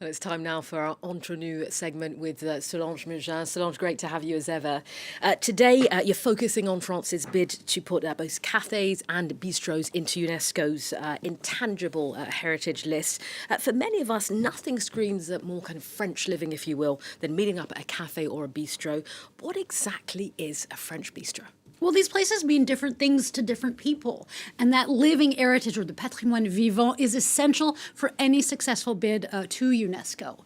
Well, it's time now for our Entre Nous segment with Solange Mugin. Solange, great to have you as ever. Today, you're focusing on France's bid to put both cafés and bistros into UNESCO's intangible heritage list. For many of us, nothing screams more kind of French living, if you will, than meeting up at a cafe or a bistro. What exactly is a French bistro? Well, these places mean different things to different people. And that living heritage, or the patrimoine vivant, is essential for any successful bid to UNESCO,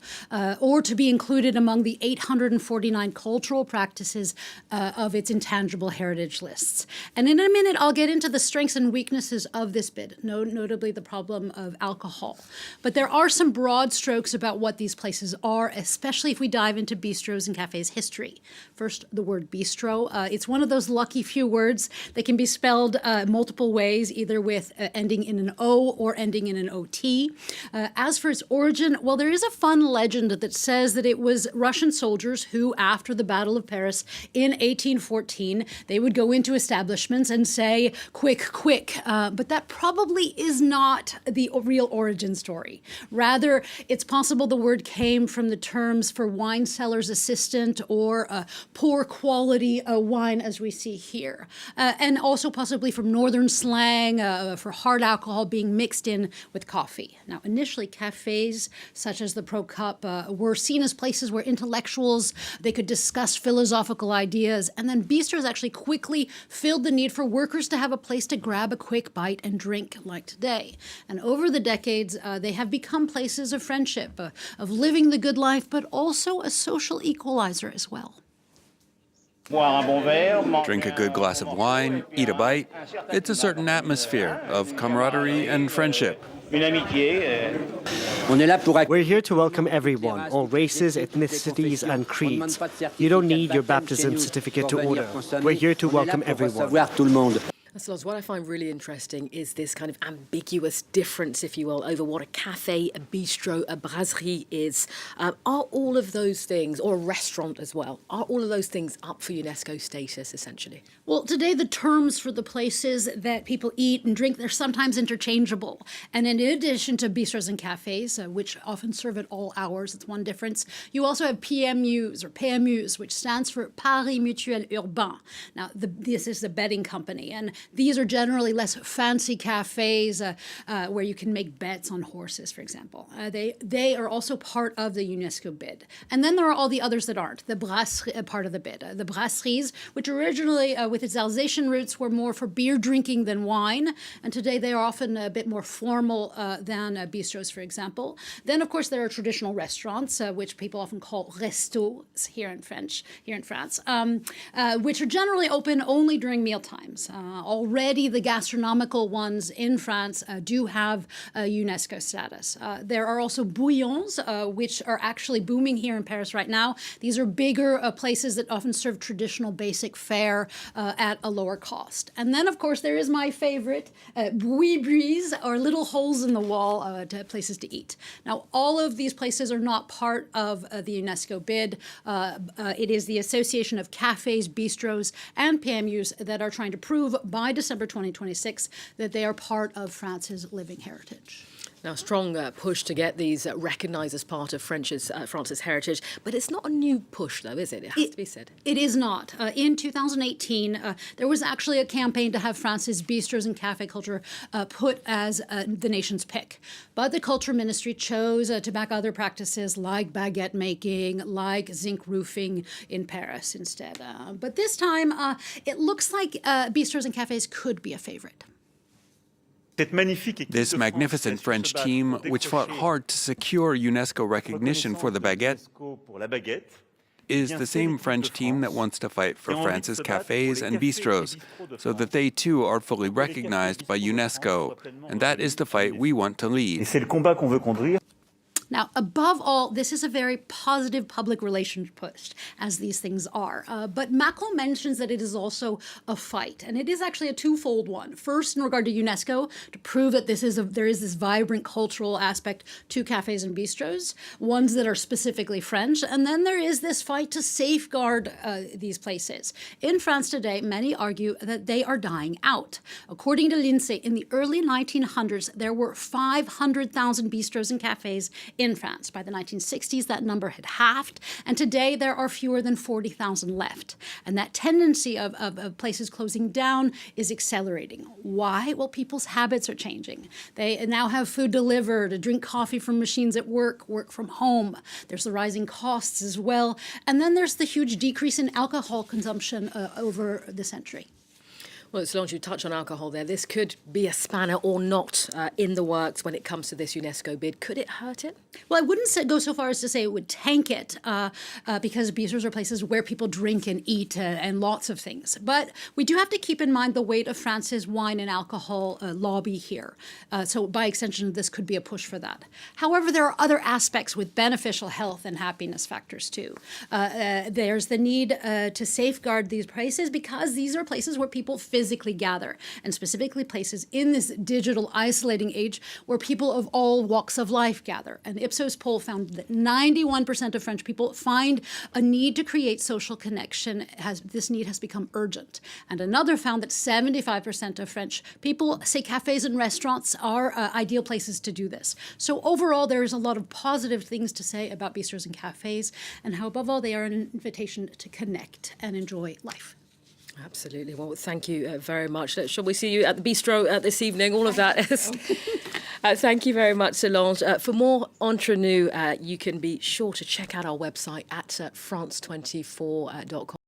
or to be included among the 849 cultural practices of its intangible heritage lists. And in a minute, I'll get into the strengths and weaknesses of this bid, notably the problem of alcohol. But there are some broad strokes about what these places are, especially if we dive into bistros and cafes history. First, the word bistro. It's one of those lucky few words that can be spelled multiple ways, either with ending in an O or ending in an OT. As for its origin, well, there is a fun legend that says that it was Russian soldiers who, after the Battle of Paris in 1814, they would go into establishments and say, quick, quick. But that probably is not the real origin story. Rather, it's possible the word came from the terms for wine seller's assistant or poor quality wine, as we see here. And also possibly from northern slang for hard alcohol being mixed in with coffee. Now, initially, cafes, such as the Pro Cup, were seen as places where intellectuals, they could discuss philosophical ideas, and then bistros actually quickly filled the need for workers to have a place to grab a quick bite and drink like today. And over the decades, they have become places of friendship, of living the good life, but also a social equalizer as well. Drink a good glass of wine, eat a bite. It's a certain atmosphere of camaraderie and friendship. We're here to welcome everyone, all races, ethnicities, and creeds. You don't need your baptism certificate to order. We're here to welcome everyone. Solange, what I find really interesting is this kind of ambiguous difference, if you will, over what a cafe, a bistro, a brasserie is. Are all of those things, or a restaurant as well, are all of those things up for UNESCO status, essentially? Well, today the terms for the places that people eat and drink, they're sometimes interchangeable. And in addition to bistros and cafes, which often serve at all hours, it's one difference, you also have PMUs, or PMUs, which stands for Paris Mutuel Urbain. Now, this is the betting company, and these are generally less fancy cafes where you can make bets on horses, for example. They are also part of the UNESCO bid. And then there are all the others that aren't, the brasserie part of the bid. The brasseries, which originally, with its Alsatian roots, were more for beer drinking than wine. And today they are often a bit more formal than bistros, for example. Then, of course, there are traditional restaurants, which people often call restos here in France, which are generally open only during meal times. Already the gastronomical ones in France do have UNESCO status. There are also bouillons, which are actually booming here in Paris right now. These are bigger places that often serve traditional basic fare at a lower cost. And then, of course, there is my favorite, bouibuis, or little holes in the wall places to eat. Now, all of these places are not part of the UNESCO bid. It is the Association of Cafes, Bistros, and PMUs that are trying to prove by December 2026 that they are part of France's living heritage. Now, a strong push to get these recognised as part of France's heritage, but it's not a new push, though, is it? It has to be said. It is not. In 2018, there was actually a campaign to have France's bistros and cafe culture put as the nation's pick. But the Culture Ministry chose to back other practices like baguette making, like zinc roofing in Paris instead. But this time, it looks like bistros and cafes could be a favorite. This magnificent French team, which fought hard to secure UNESCO recognition for the baguette, is the same French team that wants to fight for France's cafes and bistros, so that they too are fully recognized by UNESCO. And that is the fight we want to lead. Now, above all, this is a very positive public relations push, as these things are. But Macron mentions that it is also a fight, and it is actually a twofold one. First, in regard to UNESCO, to prove that there is this vibrant cultural aspect to cafes and bistros, ones that are specifically French, and then there is this fight to safeguard these places. In France today, many argue that they are dying out. According to l'INSEE, in the early 1900s, there were 500,000 bistros and cafes in in France. By the 1960s, that number had halved, and today there are fewer than 40,000 left. And that tendency of places closing down is accelerating. Why? Well, people's habits are changing. They now have food delivered, drink coffee from machines at work, work from home. There's the rising costs as well. And then there's the huge decrease in alcohol consumption over the century. Well, Solange, you touch on alcohol there. This could be a spanner or not in the works when it comes to this UNESCO bid. Could it hurt it? Well, I wouldn't go so far as to say it would tank it because bistros are places where people drink and eat and lots of things. But we do have to keep in mind the weight of France's wine and alcohol lobby here. So by extension, this could be a push for that. However, there are other aspects with beneficial health and happiness factors too. There's the need to safeguard these places because these are places where people physically gather, and specifically places in this digital isolating age where people of all walks of life gather. An Ipsos poll found that 91% of French people find a need to create social connection. This need has become urgent. And another found that 75% of French people say cafes and restaurants are ideal places to do this. So overall, there is a lot of positive things to say about bistros and cafes, and how above all, they are an invitation to connect and enjoy life. Absolutely. Well, thank you very much. Shall we see you at the bistro this evening? All of that. Thank you very much, Solange. For more Entre Nous, you can be sure to check out our website at france24.com.